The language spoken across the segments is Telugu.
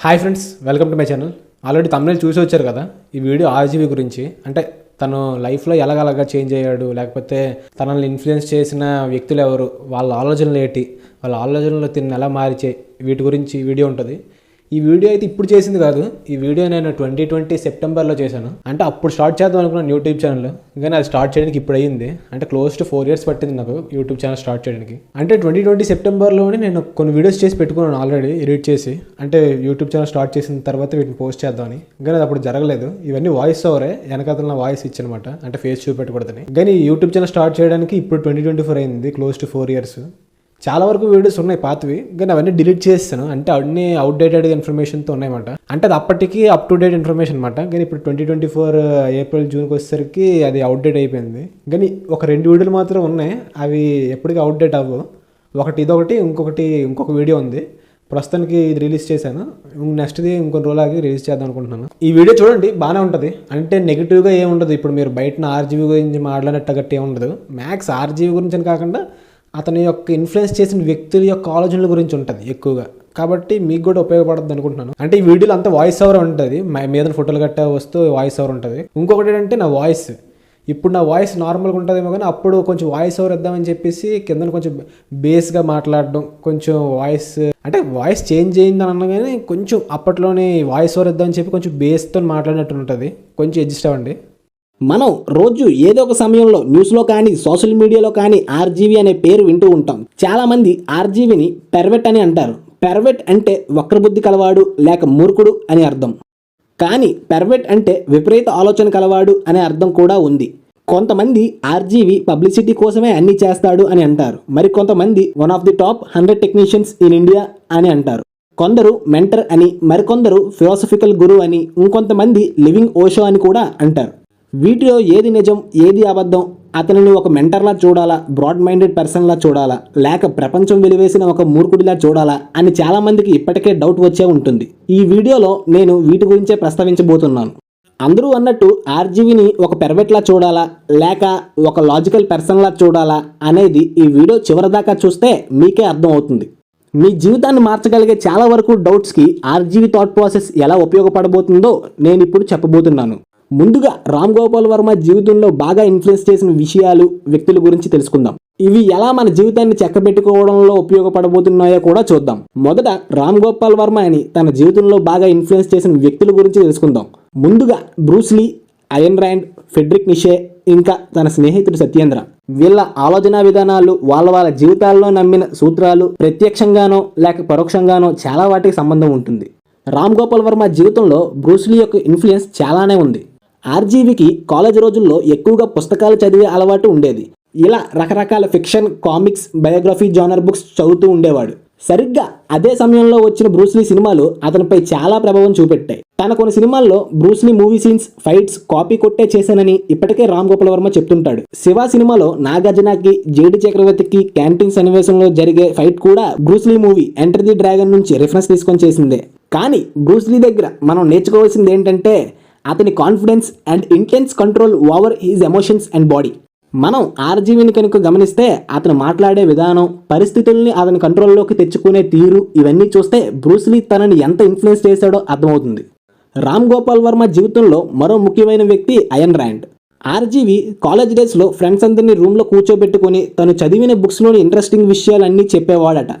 Hi friends, welcome to my channel. Already తమిళ చూసి వచ్చారు కదా ఈ వీడియో ఆర్జీవి గురించి. అంటే తను లైఫ్లో ఎలాగలగా చేంజ్ అయ్యాడు, లేకపోతే తనని ఇన్ఫ్లుయెన్స్ చేసిన వ్యక్తులు ఎవరు, వాళ్ళ ఆలోచనలు ఏంటి, వాళ్ళ ఆలోచనలు తిని ఎలా మార్చాయి, వీటి గురించి వీడియో ఉంటుంది. ఈ వీడియో అయితే ఇప్పుడు చేసింది కాదు, ఈ వీడియో నేను 2020 సెప్టెంబర్లో చేశాను. అంటే అప్పుడు స్టార్ట్ చేద్దాం అనుకున్నాను యూట్యూబ్ ఛానల్, కానీ అది స్టార్ట్ చేయడానికి ఇప్పుడు అయ్యింది. అంటే క్లోజ్ టు 4 years పట్టింది నాకు యూట్యూబ్ ఛానల్ స్టార్ట్ చేయడానికి. అంటే 2020 సెప్టెంబర్లోనే నేను కొన్ని వీడియోస్ చేసి పెట్టుకున్నాను ఆల్రెడీ ఎడిట్ చేసి. అంటే యూట్యూబ్ ఛానల్ స్టార్ట్ చేసిన తర్వాత వీటిని పోస్ట్ చేద్దామని, కానీ అది అప్పుడు జరగలేదు. ఇవన్నీ వాయిస్ ఓవరే, వెనకాతల నా వాయిస్ ఇచ్చనమాట, అంటే ఫేస్ చూపెట్టకూడదని. కానీ యూట్యూబ్ ఛానల్ స్టార్ట్ చేయడానికి ఇప్పుడు 2024 అయింది, క్లోజ్ టు 4 years. చాలా వరకు వీడియోస్ ఉన్నాయి పాతవి, కానీ అవన్నీ డిలీట్ చేస్తాను. అంటే అన్ని అవుట్డేటెడ్ ఇన్ఫర్మేషన్తో ఉన్నాయన్నమాట. అంటే అది అప్పటికి అప్ టు డేట్ ఇన్ఫర్మేషన్ అనమాట. కానీ ఇప్పుడు 2024 ఏప్రిల్ జూన్కి వచ్చేసరికి అది అవుట్డేట్ అయిపోయింది. కానీ ఒక 2 వీడియోలు మాత్రం ఉన్నాయి, అవి ఎప్పటికీ అవుట్డేట్ అవ్వవు. ఒకటి ఇదొకటి, ఇంకొక వీడియో ఉంది. ప్రస్తుతానికి ఇది రిలీజ్ చేశాను, నెక్స్ట్ది ఇంకొన్ని రోజులకి రిలీజ్ చేద్దాం అనుకుంటున్నాను. ఈ వీడియో చూడండి, బాగానే ఉంటుంది. అంటే నెగిటివ్గా ఏముండదు. ఇప్పుడు మీరు బయట ఆర్జీవీ గురించి మాట్లాడినట్టుగట్టు ఏముండదు. మ్యాక్స్ ఆర్జీవీ గురించి అని కాకుండా అతని యొక్క ఇన్ఫ్లుయెన్స్ చేసిన వ్యక్తుల యొక్క ఆలోచనల గురించి ఉంటుంది ఎక్కువగా. కాబట్టి మీకు కూడా ఉపయోగపడుతుంది అనుకుంటున్నాను. అంటే ఈ వీడియోలో అంతా వాయిస్ ఓవర్ ఉంటుంది, మీద ఫోటోలు గట్టా వస్తూ వాయిస్ ఓవర్ ఉంటుంది. ఇంకొకటి ఏంటంటే నా వాయిస్, ఇప్పుడు నా వాయిస్ నార్మల్గా ఉంటుందేమో, కానీ అప్పుడు కొంచెం వాయిస్ ఓవర్ ఇద్దామని చెప్పేసి కింద కొంచెం బేస్గా మాట్లాడడం, కొంచెం వాయిస్ చేంజ్ అయిందని అన్నా కానీ కొంచెం అప్పట్లోనే వాయిస్ ఓవర్ ఇద్దామని చెప్పి కొంచెం బేస్తో మాట్లాడినట్టు ఉంటుంది. కొంచెం అడ్జస్ట్ అవ్వండి. మనం రోజు ఏదో ఒక సమయంలో న్యూస్లో కానీ సోషల్ మీడియాలో కానీ ఆర్జీవి అనే పేరు వింటూ ఉంటాం. చాలామంది ఆర్జీవిని పెర్వెట్ అని అంటారు. పెర్వెట్ అంటే వక్రబుద్ధి కలవాడు లేక మూర్ఖుడు అని అర్థం. కానీ పెర్వెట్ అంటే విపరీత ఆలోచన కలవాడు అనే అర్థం కూడా ఉంది. కొంతమంది ఆర్జీవి పబ్లిసిటీ కోసమే అన్ని చేస్తాడు అని అంటారు. మరి కొంతమంది one of the top 100 technicians in India అని అంటారు. కొందరు మెంటర్ అని, మరికొందరు ఫిలాసఫికల్ గురువు అని, ఇంకొంతమంది లివింగ్ ఓషో అని కూడా అంటారు. వీటిలో ఏది నిజం, ఏది అబద్ధం? అతనిని ఒక మెంటర్లా చూడాలా, బ్రాడ్ మైండెడ్ పర్సన్లా చూడాలా, లేక ప్రపంచం వెలివేసిన ఒక మూర్ఖుడిలా చూడాలా అని చాలామందికి ఇప్పటికే డౌట్ వచ్చే ఉంటుంది. ఈ వీడియోలో నేను వీటి గురించే ప్రస్తావించబోతున్నాను. అందరూ అన్నట్టు ఆర్జీవిని ఒక పెర్వెట్లా చూడాలా, లేక ఒక లాజికల్ పర్సన్లా చూడాలా అనేది ఈ వీడియో చివరిదాకా చూస్తే మీకే అర్థం అవుతుంది. మీ జీవితాన్ని మార్చగలిగే చాలా వరకు డౌట్స్కి ఆర్జీవి థాట్ ప్రాసెస్ ఎలా ఉపయోగపడబోతుందో నేను ఇప్పుడు చెప్పబోతున్నాను. ముందుగా రామ్ గోపాల్ వర్మ జీవితంలో బాగా ఇన్ఫ్లుయెన్స్ చేసిన విషయాలు, వ్యక్తుల గురించి తెలుసుకుందాం. ఇవి ఎలా మన జీవితాన్ని చెక్కబెట్టుకోవడంలో ఉపయోగపడబోతున్నాయో కూడా చూద్దాం. మొదట రామ్ గోపాల్ వర్మ అని తన జీవితంలో బాగా ఇన్ఫ్లుయెన్స్ చేసిన వ్యక్తుల గురించి తెలుసుకుందాం. ముందుగా బ్రూస్ లీ, అయన్ ర్యాండ్, ఫెడ్రిక్ నిషే, ఇంకా తన స్నేహితుడు సత్యేంద్ర. వీళ్ళ ఆలోచన విధానాలు, వాళ్ళ జీవితాల్లో నమ్మిన సూత్రాలు ప్రత్యక్షంగానో లేక పరోక్షంగానో చాలా వాటికి సంబంధం ఉంటుంది. రామ్ గోపాల్ వర్మ జీవితంలో బ్రూస్ లీ యొక్క ఇన్ఫ్లుయెన్స్ చాలానే ఉంది. ఆర్జీవికి కాలేజ్ రోజుల్లో ఎక్కువగా పుస్తకాలు చదివే అలవాటు ఉండేది. ఇలా రకరకాల fiction, comics, biography genre books చదువుతూ ఉండేవాడు. సరిగ్గా అదే సమయంలో వచ్చిన బ్రూస్ లీ సినిమాలు అతనిపై చాలా ప్రభావం చూపెట్టాయి. తన కొన్ని సినిమాల్లో Bruce Lee movie scenes, fights copy కొట్టే చేశానని ఇప్పటికే రామ్ గోపాల్ వర్మ చెప్తుంటాడు. శివ సినిమాలో నాగార్జునకి, జేడి చక్రవర్తికి క్యాంటీన్ సన్నివేశంలో జరిగే ఫైట్ కూడా Bruce Lee movie enter the dragon నుంచి రిఫరెన్స్ తీసుకొని చేసిందే. కానీ బ్రూస్ లీ దగ్గర మనం నేర్చుకోవాల్సింది ఏంటంటే అతని confidence and intense control over his emotions and body. మనం ఆర్జీవిని కనుక గమనిస్తే అతను మాట్లాడే విధానం, పరిస్థితుల్ని అతని కంట్రోల్లోకి తెచ్చుకునే తీరు, ఇవన్నీ చూస్తే బ్రూస్ లీ తనని ఎంత ఇన్ఫ్లుయెన్స్ చేశాడో అర్థమవుతుంది. రామ్ గోపాల్ వర్మ జీవితంలో మరో ముఖ్యమైన వ్యక్తి అయన్ ర్యాండ్. ఆర్జీవి కాలేజ్ డేస్లో ఫ్రెండ్స్ అందరినీ రూమ్లో కూర్చోబెట్టుకుని తను చదివిన బుక్స్లోని ఇంట్రెస్టింగ్ విషయాలన్నీ చెప్పేవాడట.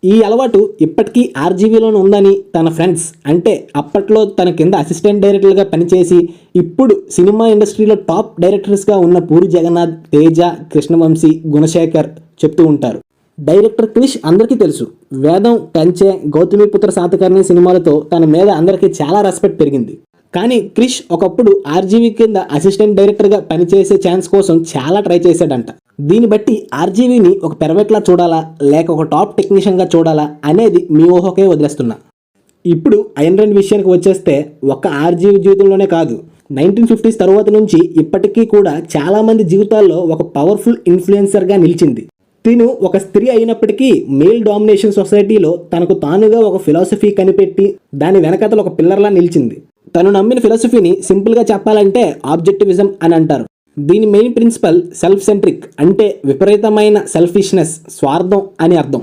ఈ అలవాటు ఇప్పటికీ ఆర్జీవీలోనే ఉందని తన ఫ్రెండ్స్, అంటే అప్పట్లో తన కింద అసిస్టెంట్ డైరెక్టర్గా పనిచేసి ఇప్పుడు సినిమా ఇండస్ట్రీలో టాప్ డైరెక్టర్స్గా ఉన్న పూరి జగన్నాథ్, తేజ, కృష్ణవంశీ, గుణశేఖర్ చెప్తూ ఉంటారు. డైరెక్టర్ క్రిష్ అందరికీ తెలుసు. వేదం, కంచె, గౌతమిపుత్ర శాతకర్ణి సినిమాలతో తన మీద అందరికీ చాలా రెస్పెక్ట్ పెరిగింది. కానీ క్రిష్ ఒకప్పుడు ఆర్జీవీ కింద అసిస్టెంట్ డైరెక్టర్గా పనిచేసే ఛాన్స్ కోసం చాలా ట్రై చేశాడంట. దీన్ని బట్టి ఆర్జీవీని ఒక పెర్వెట్లా చూడాలా, లేక ఒక టాప్ టెక్నీషియన్గా చూడాలా అనేది మీ ఊహకే వదిలేస్తున్నా. ఇప్పుడు అయన్ ర్యాండ్ విషయానికి వచ్చేస్తే ఒక్క ఆర్జీవీ జీవితంలోనే కాదు, 1950s తర్వాత నుంచి ఇప్పటికీ కూడా చాలామంది జీవితాల్లో ఒక పవర్ఫుల్ ఇన్ఫ్లుయెన్సర్గా నిలిచింది. తిను ఒక స్త్రీ అయినప్పటికీ మెయిల్ డామినేషన్ సొసైటీలో తనకు తానుగా ఒక ఫిలాసఫీ కనిపెట్టి దాని వెనకతలు ఒక పిల్లర్లా నిలిచింది. తను నమ్మిన ఫిలాసఫీని సింపుల్గా చెప్పాలంటే ఆబ్జెక్టివిజం అని అంటారు. దీని మెయిన్ ప్రిన్సిపల్ సెల్ఫ్ సెంట్రిక్, అంటే విపరీతమైన సెల్ఫిష్నెస్, స్వార్థం అని అర్థం.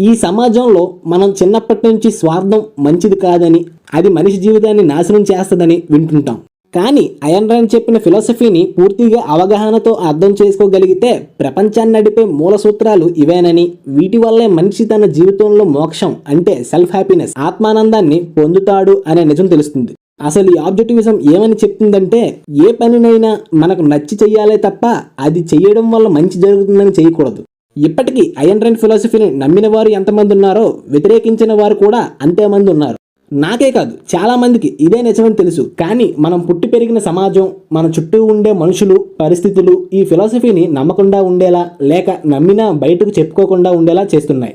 ఈ సమాజంలో మనం చిన్నప్పటి నుంచి స్వార్థం మంచిది కాదని, అది మనిషి జీవితాన్ని నాశనం చేస్తుందని వింటుంటాం. కానీ అయన్ రాండ్ చెప్పిన ఫిలాసఫీని పూర్తిగా అవగాహనతో అర్థం చేసుకోగలిగితే ప్రపంచాన్ని నడిపే మూల సూత్రాలు ఇవేనని, వీటి వల్లే మనిషి తన జీవితంలో మోక్షం అంటే సెల్ఫ్ హ్యాపీనెస్, ఆత్మానందాన్ని పొందుతాడు అనే నిజం తెలుస్తుంది. అసలు ఈ ఆబ్జెక్టివిజం ఏమని చెప్తుందంటే, ఏ పనినైనా మనకు నచ్చి చెయ్యాలే తప్ప అది చెయ్యడం వల్ల మంచి జరుగుతుందని చేయకూడదు. ఇప్పటికీ అయన్ రాండ్ ఫిలాసఫీని నమ్మిన వారు ఎంతమంది ఉన్నారో వ్యతిరేకించిన వారు కూడా అంతేమంది ఉన్నారు. నాకే కాదు, చాలా మందికి ఇదే నిజమని తెలుసు. కానీ మనం పుట్టి పెరిగిన సమాజం, మన చుట్టూ ఉండే మనుషులు, పరిస్థితులు ఈ ఫిలాసఫీని నమ్మకుండా ఉండేలా, లేక నమ్మినా బయటకు చెప్పుకోకుండా ఉండేలా చేస్తున్నాయి.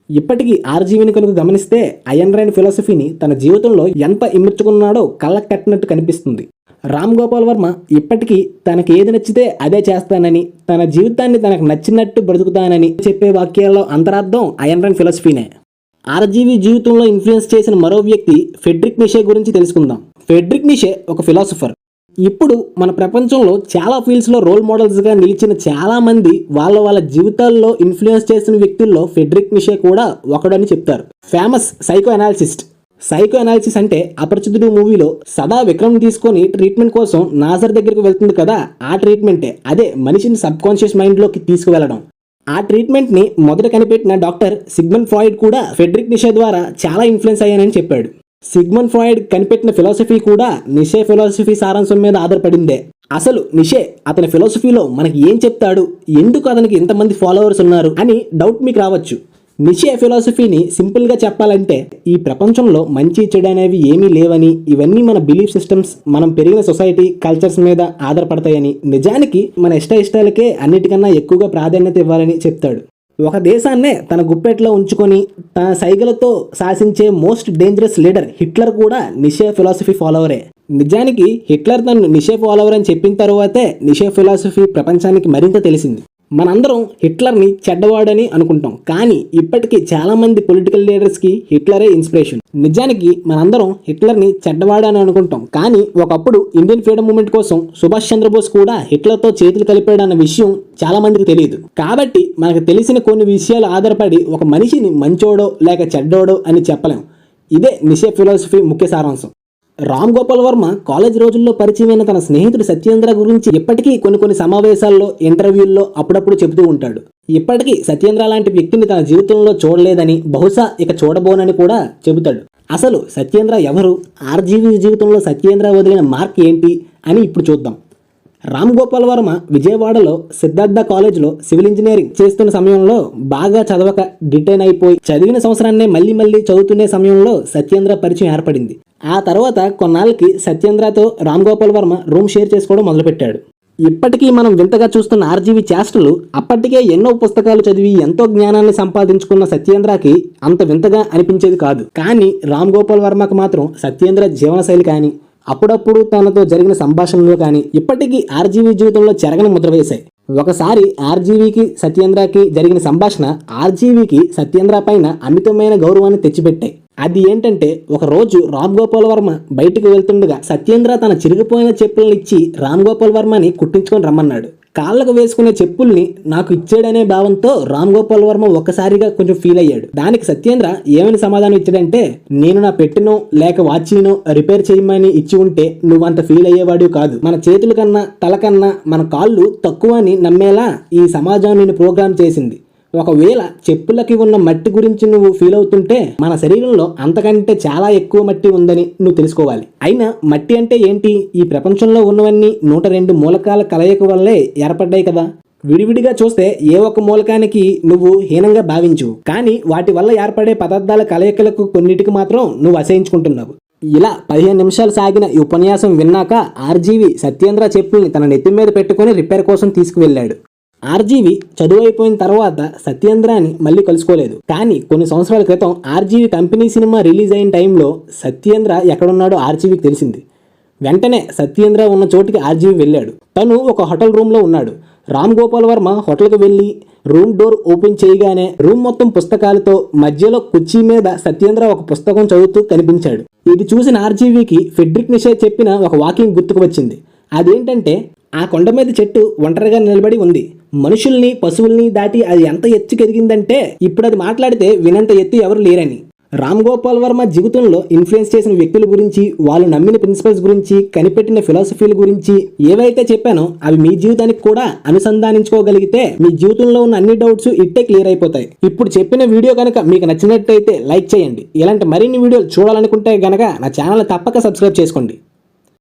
ఇప్పటికీ ఆర్జీవిని కనుక గమనిస్తే అయన్ రాండ్ ఫిలాసఫీని తన జీవితంలో ఎంత ఇముడ్చుకున్నాడో కళ్ళకు కట్టినట్టు కనిపిస్తుంది. రామ్ గోపాల్ వర్మ ఇప్పటికీ తనకి ఏది నచ్చితే అదే చేస్తానని, తన జీవితాన్ని తనకు నచ్చినట్టు బ్రతుకుతానని చెప్పే వాక్యాల్లో అంతరార్థం అయన్ రాండ్ ఫిలాసఫీనే. ఆర్జీవి జీవితంలో ఇన్ఫ్లుయెన్స్ చేసిన మరో వ్యక్తి ఫ్రెడరిక్ నీషే గురించి తెలుసుకుందాం. ఫ్రెడరిక్ నీషే ఒక ఫిలాసఫర్. ఇప్పుడు మన ప్రపంచంలో చాలా ఫీల్డ్స్లో రోల్ మోడల్స్గా నిలిచిన చాలా మంది వాళ్ళ జీవితాల్లో ఇన్ఫ్లుయెన్స్ చేసిన వ్యక్తుల్లో ఫ్రెడరిక్ నీషే కూడా ఒకడని చెప్తారు. Famous psycho analyst. Psycho analysis అంటే అపరిచితుడు మూవీలో సదా విక్రమ్ తీసుకొని ట్రీట్మెంట్ కోసం నాజర్ దగ్గరికి వెళ్తుంది కదా, ఆ ట్రీట్మెంటే. అదే మనిషిని సబ్ కాన్షియస్ మైండ్లోకి తీసుకువెళ్ళడం. ఆ ట్రీట్మెంట్ని మొదట కనిపెట్టిన డాక్టర్ సిగ్మండ్ ఫ్రాయిడ్ కూడా ఫ్రెడరిక్ నీషే ద్వారా చాలా ఇన్ఫ్లుయెన్స్ అయ్యానని చెప్పాడు. సిగ్మండ్ ఫ్రాయిడ్ కనిపెట్టిన ఫిలాసఫీ కూడా నీషే ఫిలాసఫీ సారాంశం మీద ఆధారపడిందే. అసలు నీషే అతని ఫిలాసఫీలో మనకి ఏం చెప్తాడు, ఎందుకు అతనికి ఇంతమంది ఫాలోవర్స్ ఉన్నారు అని డౌట్ మీకు రావచ్చు. నీషే ఫిలాసఫీని సింపుల్గా చెప్పాలంటే, ఈ ప్రపంచంలో మంచి చెడు అనేవి ఏమీ లేవని, ఇవన్నీ మన బిలీఫ్ సిస్టమ్స్, మనం పెరిగిన సొసైటీ కల్చర్స్ మీద ఆధారపడతాయని, నిజానికి మన ఇష్టాలకే అన్నిటికన్నా ఎక్కువగా ప్రాధాన్యత ఇవ్వాలని చెప్తాడు. ఒక దేశాన్నే తన గుప్పెట్లో ఉంచుకొని తన సైగలతో శాసించే మోస్ట్ డేంజరస్ లీడర్ హిట్లర్ కూడా నీషే ఫిలాసఫీ ఫాలోవరే. నిజానికి హిట్లర్ తను నీషే ఫాలోవర్ అని చెప్పిన తర్వాతే నీషే ఫిలాసఫీ ప్రపంచానికి మరింత తెలిసింది. మనందరం హిట్లర్ని చెడ్డవాడని అనుకుంటాం, కానీ ఇప్పటికీ చాలామంది పొలిటికల్ లీడర్స్కి హిట్లరే ఇన్స్పిరేషన్. నిజానికి మనందరం హిట్లర్ని చెడ్డవాడని అనుకుంటాం, కానీ ఒకప్పుడు ఇండియన్ ఫ్రీడమ్ మూవ్మెంట్ కోసం సుభాష్ చంద్రబోస్ కూడా హిట్లర్తో చేతులు కలిపాడన్న విషయం చాలా మందికి తెలియదు. కాబట్టి మనకు తెలిసిన కొన్ని విషయాలు ఆధారపడి ఒక మనిషిని మంచోడో లేక చెడ్డోడో అని చెప్పలేం. ఇదే నీషే ఫిలాసఫీ ముఖ్య సారాంశం. రామ్ గోపాల్ వర్మ కాలేజ్ రోజుల్లో పరిచయమైన తన స్నేహితుడు సత్యేంద్ర గురించి ఇప్పటికీ కొన్ని సమావేశాల్లో, ఇంటర్వ్యూల్లో అప్పుడప్పుడు చెబుతూ ఉంటాడు. ఇప్పటికీ సత్యేంద్ర లాంటి వ్యక్తిని తన జీవితంలో చూడలేదని, బహుశా ఇక చూడబోనని కూడా చెబుతాడు. అసలు సత్యేంద్ర ఎవరు, ఆర్జీవి జీవితంలో సత్యేంద్ర వదిలిన మార్క్ ఏంటి అని ఇప్పుడు చూద్దాం. రామ్ గోపాల్ వర్మ విజయవాడలో సిద్ధార్థ కాలేజ్లో సివిల్ ఇంజనీరింగ్ చేస్తున్న సమయంలో బాగా చదవక డిటైన్ అయిపోయి, చదివిన సంవత్సరాన్నే మళ్ళీ చదువుతునే సమయంలో సత్యేంద్ర పరిచయం ఏర్పడింది. ఆ తర్వాత కొన్నాళ్ళకి సత్యేంద్రతో రామ్ గోపాల్ వర్మ రూమ్ షేర్ చేసుకోవడం మొదలుపెట్టాడు. ఇప్పటికీ మనం వింతగా చూస్తున్న ఆర్జీవి చేష్టలు అప్పటికే ఎన్నో పుస్తకాలు చదివి ఎంతో జ్ఞానాన్ని సంపాదించుకున్న సత్యేంద్రకి అంత వింతగా అనిపించేది కాదు. కానీ రామ్ గోపాల్ వర్మకు మాత్రం సత్యేంద్ర జీవనశైలి కానీ, అప్పుడప్పుడు తనతో జరిగిన సంభాషణలు కానీ ఇప్పటికీ ఆర్జీవి జీవితంలో చెరగని ముద్ర వేశాయి. ఒకసారి ఆర్జీవికి సత్యేంద్రకి జరిగిన సంభాషణ ఆర్జీవికి సత్యేంద్ర పైన అమితమైన గౌరవాన్ని తెచ్చిపెట్టాయి. అది ఏంటంటే, ఒక రోజు రామ్ గోపాల్ వర్మ బయటకు వెళ్తుండగా సత్యేంద్ర తన చిరిగిపోయిన చెప్పులను ఇచ్చి రామ్ గోపాల్ వర్మని కుట్టించుకొని రమ్మన్నాడు. కాళ్ళకు వేసుకునే చెప్పుల్ని నాకు ఇచ్చాడనే భావంతో రామ్ గోపాల్ వర్మ ఒక్కసారిగా కొంచెం ఫీల్ అయ్యాడు. దానికి సత్యేంద్ర ఏమని సమాధానం ఇచ్చాడంటే, నేను నా పెట్టెనో లేక వాచీనో రిపేర్ చేయమని ఇచ్చి ఉంటే నువ్వంత ఫీల్ అయ్యేవాడు కాదు. మన చేతుల కన్నా తల కన్నా మన కాళ్ళు తక్కువ అని నమ్మేలా ఈ సమాజం నిన్ను ప్రోగ్రామ్ చేసింది. ఒకవేళ చెప్పులకి ఉన్న మట్టి గురించి నువ్వు ఫీల్ అవుతుంటే మన శరీరంలో అంతకంటే చాలా ఎక్కువ మట్టి ఉందని నువ్వు తెలుసుకోవాలి. అయినా మట్టి అంటే ఏంటి? ఈ ప్రపంచంలో ఉన్నవన్నీ 102 మూలకాల కలయిక వల్లే ఏర్పడ్డాయి కదా. విడివిడిగా చూస్తే ఏ ఒక్క మూలకానికి నువ్వు హీనంగా భావించు, కానీ వాటి వల్ల ఏర్పడే పదార్థాల కలయికలకు కొన్నిటికి మాత్రం నువ్వు అసహించుకుంటున్నావు. ఇలా 15 నిమిషాలు సాగిన ఈ ఉపన్యాసం విన్నాక ఆర్జీవి సత్యేంద్ర చెప్పుల్ని తన నెత్తి మీద పెట్టుకుని రిపేర్ కోసం తీసుకువెళ్ళాడు. ఆర్జీవి చదువు అయిపోయిన తర్వాత సత్యేంద్రాని మళ్ళీ కలుసుకోలేదు. కానీ కొన్ని సంవత్సరాల క్రితం ఆర్జీవి కంపెనీ సినిమా రిలీజ్ అయిన టైంలో సత్యేంద్ర ఎక్కడున్నాడో ఆర్జీవికి తెలిసింది. వెంటనే సత్యేంద్ర ఉన్న చోటికి ఆర్జీవి వెళ్ళాడు. తను ఒక హోటల్ రూమ్లో ఉన్నాడు. రామ్ గోపాల్ వర్మ హోటల్కి వెళ్ళి రూమ్ డోర్ ఓపెన్ చేయగానే రూమ్ మొత్తం పుస్తకాలతో, మధ్యలో కుర్చీ మీద సత్యేంద్ర ఒక పుస్తకం చదువుతూ కనిపించాడు. ఇది చూసిన ఆర్జీవికి ఫ్రెడరిక్ నీషే చెప్పిన ఒక వాక్యం గుర్తుకు వచ్చింది. అదేంటంటే, ఆ కొండ మీద చెట్టు ఒంటరిగా నిలబడి ఉంది. మనుషుల్ని పశువుల్ని దాటి అది ఎంత ఎత్తుకెదిగిందంటే ఇప్పుడు అది మాట్లాడితే వినంత ఎత్తు ఎవరు లేరని. రామ్ గోపాల్ వర్మ జీవితంలో ఇన్ఫ్లుయెన్స్ చేసిన వ్యక్తుల గురించి, వాళ్ళు నమ్మిన ప్రిన్సిపల్స్ గురించి, కనిపెట్టిన ఫిలాసఫీల గురించి ఏవైతే చెప్పానో అవి మీ జీవితానికి కూడా అనుసంధానించుకోగలిగితే మీ జీవితంలో ఉన్న అన్ని డౌట్స్ ఇట్టే క్లియర్ అయిపోతాయి. ఇప్పుడు చెప్పిన వీడియో కనుక మీకు నచ్చినట్టయితే లైక్ చేయండి. ఇలాంటి మరిన్ని వీడియోలు చూడాలనుకుంటే గనక నా ఛానల్ తప్పక సబ్స్క్రైబ్ చేసుకోండి.